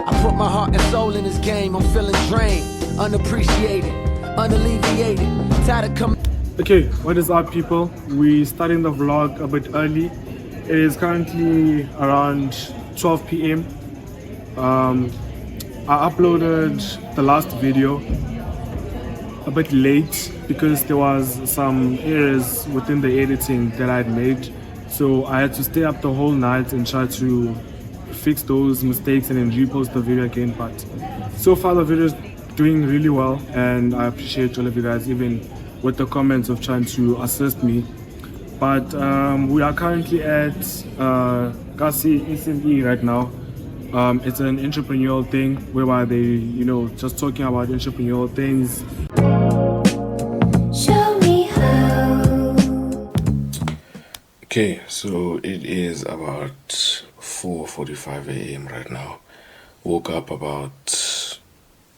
I put my heart and soul in this game. I'm feeling drained, unappreciated, unalleviated, tired of coming. Okay, what is up, people? We're starting the vlog a bit early. It is currently around 12 p.m. I uploaded the last video a bit late because there was some errors within the editing that I'd made. So I had to stay up the whole night and try to fix those mistakes and then repost the video again. But so far the video is doing really well, and I appreciate all of you guys, even with the comments of trying to assist me. But we are currently at Kasi SME right now. It's an entrepreneurial thing whereby they, just talking about entrepreneurial things. Show me how. Okay, so it is about 4:45 a.m. right now. Woke up about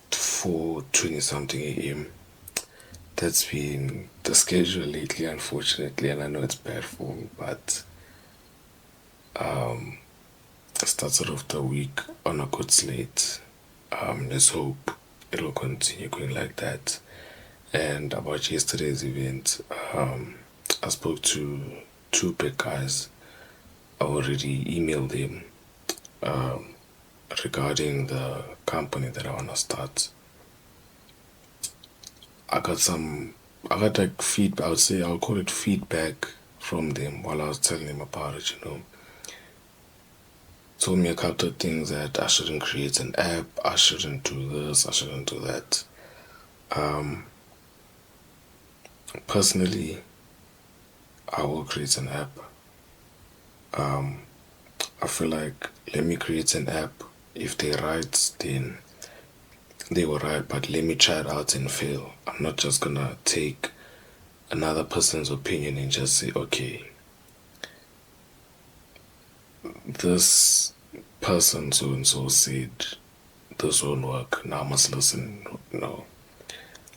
4:20 something a.m. That's been the schedule lately, unfortunately, and I know it's bad form, but started off the week on a good slate. Let's hope it'll continue going like that. And about yesterday's event, I spoke to two big guys. I already emailed them regarding the company that I want to start. I got like feedback. I would say I'll call it feedback from them while I was telling them about it, Told me a couple of things that I shouldn't create an app, I shouldn't do this, I shouldn't do that. Personally, I will create an app. I feel like, let me create an app. If they're right, then they were right, but let me try it out and fail. I'm not just gonna take another person's opinion and just say, okay, this person so and so said this won't work, now I must listen. No,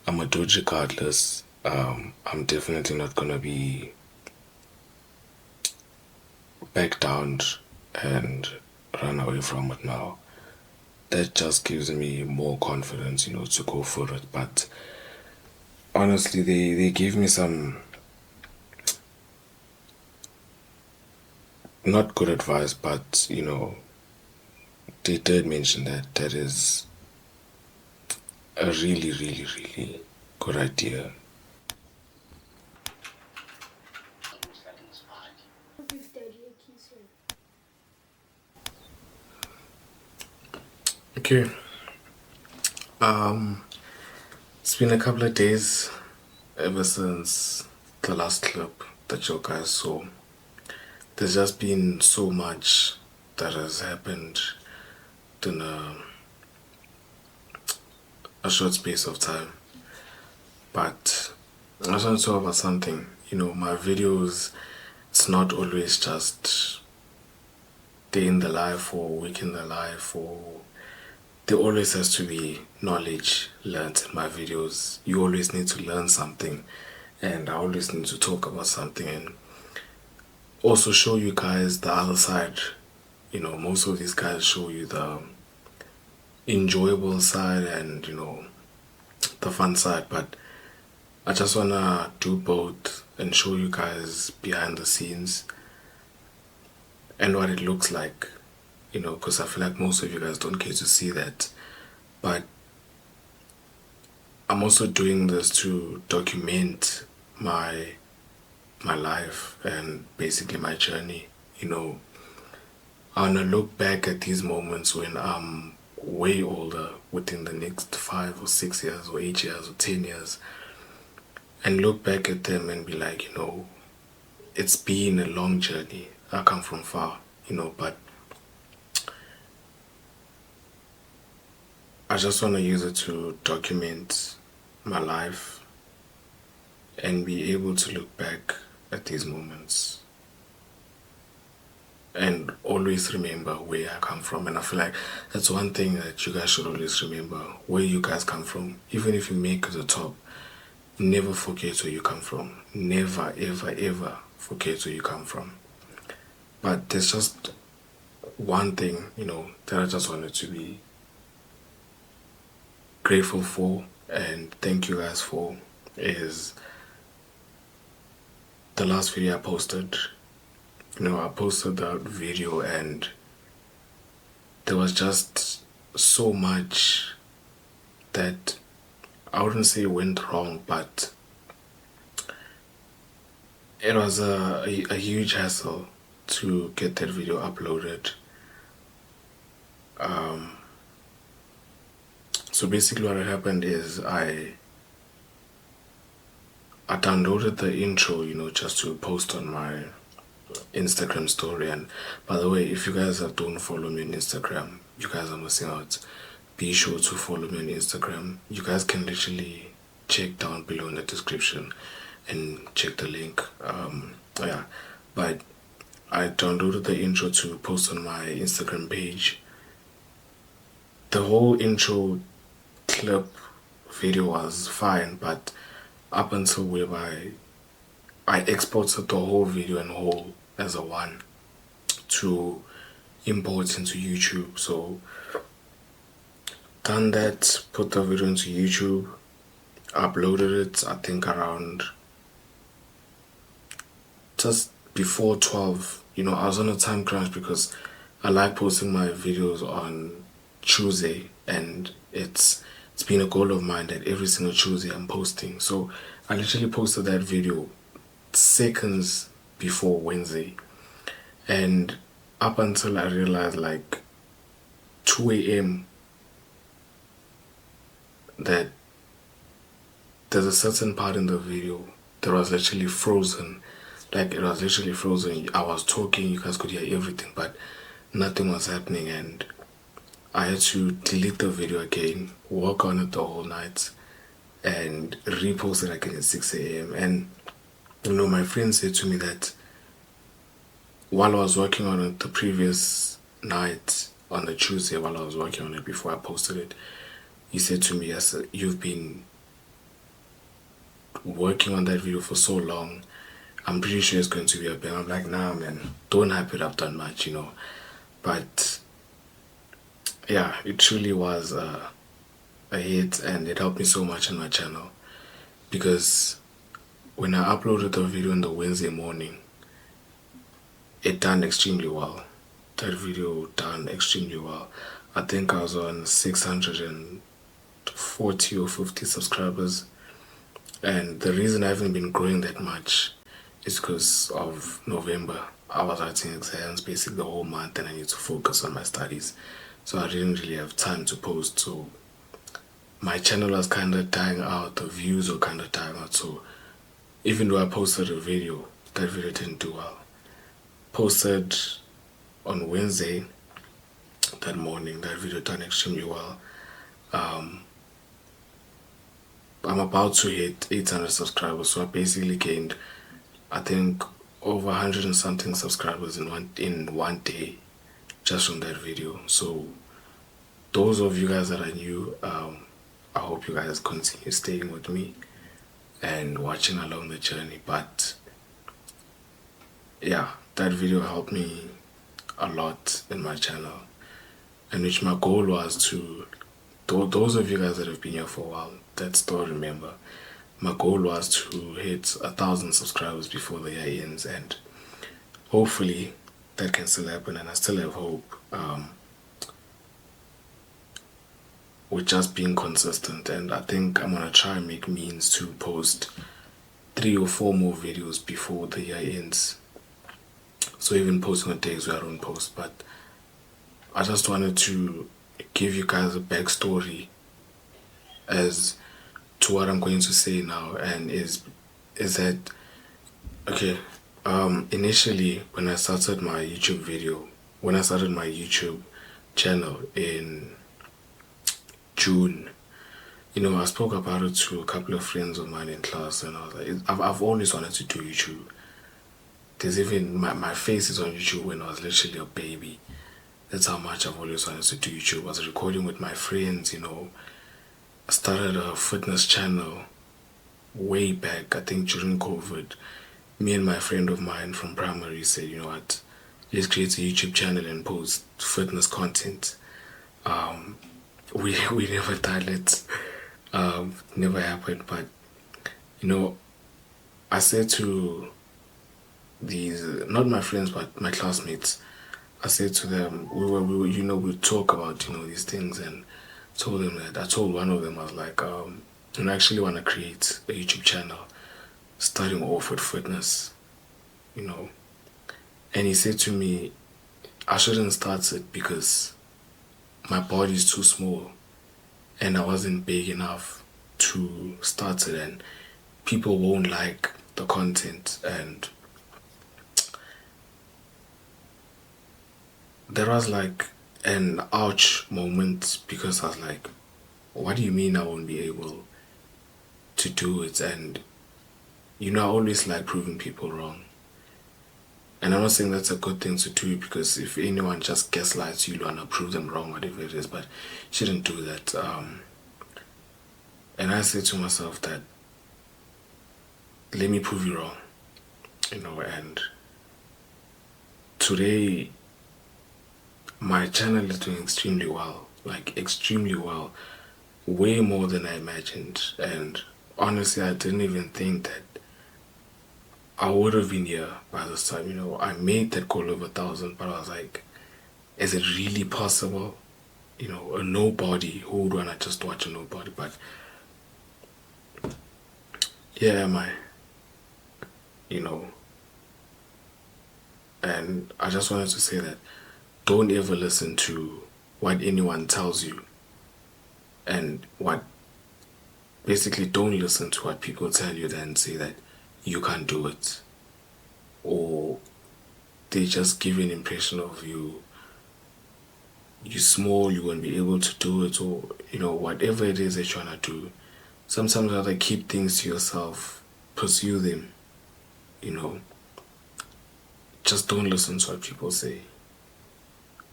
I'm gonna do it regardless. I'm definitely not gonna be back down and run away from it now. That just gives me more confidence, to go for it. But honestly, they gave me some not good advice, but they did mention that is a really, really, really good idea. Okay. It's been a couple of days ever since the last clip that you guys saw. There's just been so much that has happened in a short space of time. But I just want to talk about something. My videos, it's not always just day in the life or week in the life, or there always has to be knowledge learned in my videos. You always need to learn something, and I always need to talk about something and also show you guys the other side. Most of these guys show you the enjoyable side and the fun side, but I just wanna do both and show you guys behind the scenes and what it looks like, because I feel like most of you guys don't get to see that. But I'm also doing this to document my life and basically my journey. I want to look back at these moments when I'm way older, within the next 5 or 6 years or 8 years or 10 years, and look back at them and be like, it's been a long journey. I come from far, but I just want to use it to document my life and be able to look back at these moments and always remember where I come from. And I feel like that's one thing that you guys should always remember, where you guys come from. Even if you make it to the top, never forget where you come from. Never, ever, ever forget where you come from. But there's just one thing, that I just wanted to be grateful for and thank you guys for is the last video I posted. I posted that video and there was just so much that I wouldn't say went wrong, but it was a huge hassle to get that video uploaded. So basically what had happened is I downloaded the intro, just to post on my Instagram story. And by the way, if you guys don't follow me on Instagram, you guys are missing out. Be sure to follow me on Instagram. You guys can literally check down below in the description and check the link. Yeah, but I downloaded the intro to post on my Instagram page. The whole intro clip video was fine, but up until whereby I exported the whole video in whole as a one to import into YouTube. So done that, put the video into YouTube, uploaded it I think around just before 12. I was on a time crunch because I like posting my videos on Tuesday, and it's been a goal of mine that every single Tuesday I'm posting. So I literally posted that video seconds before Wednesday, and up until I realized like 2 a.m. that there's a certain part in the video that was literally frozen. Like, it was literally frozen. I was talking, you guys could hear everything, but nothing was happening, and I had to delete the video again, work on it the whole night, and repost it again at 6 a.m. And my friend said to me that while I was working on it the previous night, on the Tuesday, while I was working on it before I posted it, he said to me, yes, you've been working on that video for so long, I'm pretty sure it's going to be a bang. I'm like, nah man, don't hype it up that much, but yeah, it truly was a hit, and it helped me so much on my channel, because when I uploaded the video on the Wednesday morning, it done extremely well. That video done extremely well. I think I was on 640 or 50 subscribers, and the reason I haven't been growing that much is because of November. I was writing exams basically the whole month, and I need to focus on my studies, so I didn't really have time to post. So my channel was kind of dying out, the views were kind of dying out. So even though I posted a video, that video didn't do well. Posted on Wednesday, that morning, that video done extremely well. I'm about to hit 800 subscribers, so I basically gained, I think, over 100 and something subscribers in one day just from that video. So those of you guys that are new, I hope you guys continue staying with me and watching along the journey. But yeah, that video helped me a lot in my channel, and which my goal was to, those of you guys that have been here for a while that still remember, my goal was to hit 1,000 subscribers before the year ends, and hopefully that can still happen, and I still have hope with just being consistent. And I think I'm gonna try and make means to post 3 or 4 more videos before the year ends, so even posting on days where I don't post. But I just wanted to give you guys a backstory as to what I'm going to say now, and is that, okay, initially when I started my YouTube channel in June, I spoke about it to a couple of friends of mine in class, and I was like, I've always wanted to do YouTube. There's even, my face is on YouTube when I was literally a baby. That's how much I've always wanted to do YouTube. I was recording with my friends, I started a fitness channel way back, I think during COVID. Me and my friend of mine from primary said, you know what, let's create a YouTube channel and post fitness content. We never done it. never happened. But you know, I said to these, not my friends but my classmates, I said to them, we talk about these things, and told them that I told one of them, I was like, I actually want to create a YouTube channel starting off with fitness, and he said to me, I shouldn't start it because my body is too small and I wasn't big enough to start it, and people won't like the content. And there was like an ouch moment, because I was like, what do you mean I won't be able to do it? And I always like proving people wrong. And I'm not saying that's a good thing to do, because if anyone just gaslights you, you want to prove them wrong, whatever it is, but you shouldn't do that. And I said to myself that, let me prove you wrong, and today my channel is doing extremely well, like extremely well, way more than I imagined. And honestly, I didn't even think that I would have been here by this time. I made that goal of 1,000, but I was like, is it really possible? A nobody, who would want to just watch a nobody? But here am I, and I just wanted to say that don't ever listen to what anyone tells you, and basically don't listen to what people tell you then say that you can't do it, or they just give you an impression of you're small, you won't be able to do it, or whatever it is that you're trying to do. Sometimes you have to keep things to yourself, pursue them. Just don't listen to what people say.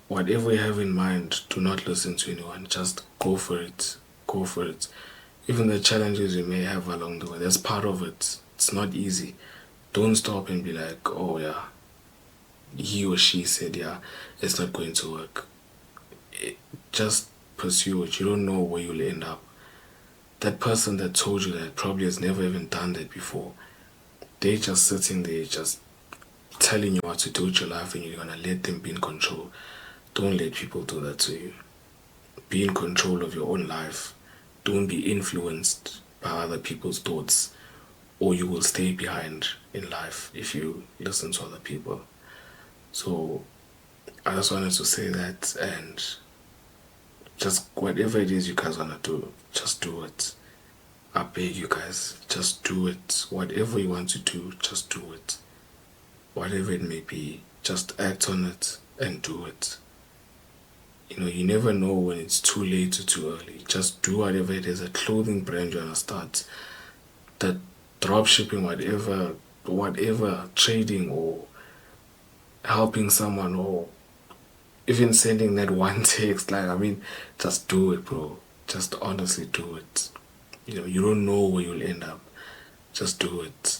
Whatever you have in mind, do not listen to anyone. Just go for it. Go for it. Even the challenges you may have along the way, that's part of it. It's not easy. Don't stop and be like, oh yeah, he or she said, yeah, it's not going to work. Just pursue it. You don't know where you'll end up. That person that told you that probably has never even done that before. They're just sitting there, just telling you what to do with your life, and you're going to let them be in control. Don't let people do that to you. Be in control of your own life. Don't be influenced by other people's thoughts, or you will stay behind in life if you listen to other people. So I just wanted to say that, and just whatever it is you guys want to do, just do it. I beg you guys, just do it. Whatever you want to do, just do it. Whatever it may be, just act on it and do it. You never know when it's too late or too early. Just do whatever it is, a clothing brand you want to start, that drop shipping, whatever, trading, or helping someone, or even sending that one text. Just do it, bro. Just honestly do it. You don't know where you'll end up. Just do it.